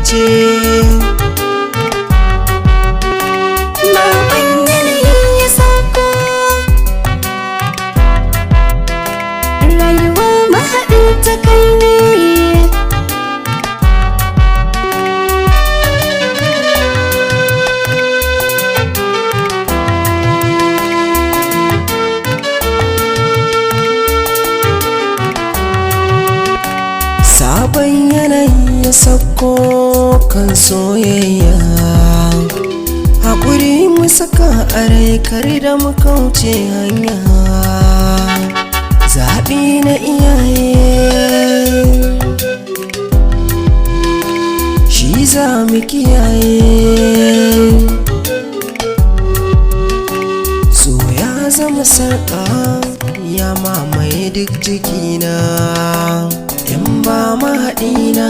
ce. Baban yanayi ya sauko, rayuwa mahaɗin ta kai ne. Sabon yanayi ya sauko kan soyayya, haƙuri mu saka a rai kar da mu kauce hanya. Zaɓi na iyaye shi za mu kiyaye. So ya zama sarƙa ya mamaye duk jikina, in ba mahaɗina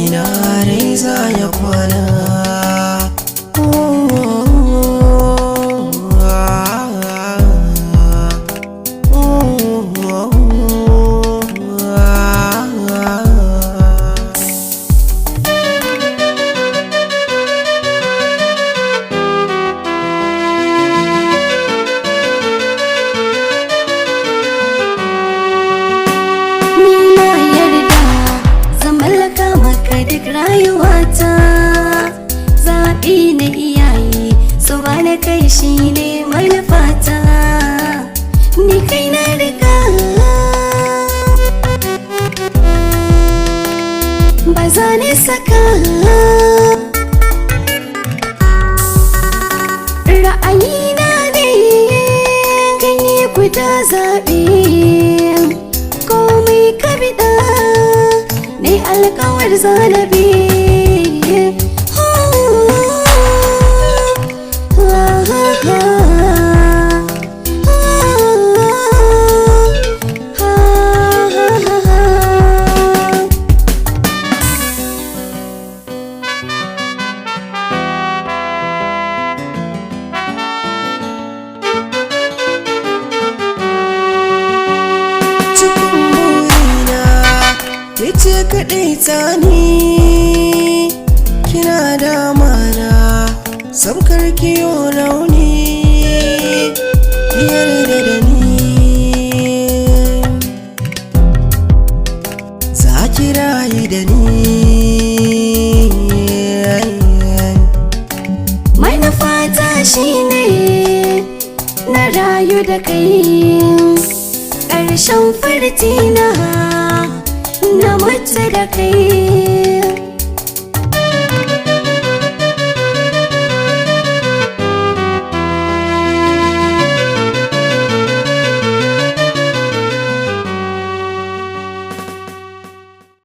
ina rai za ya kwana. Duk rayuwata zaɓi na iyaye, so ba na kai shi ne manufata. Ni kai na riga ba za ni saka ra'ayina ne gani guda zaɓe. Komai ka biɗa ne alkawar zanabi. Kice kaɗai tsani kina da mana, samkar kiyo rauni yarda da ni. Za ki rayu da ni. Manufata shine na rayu da kai, ƙarshen fartina na mutu da kai.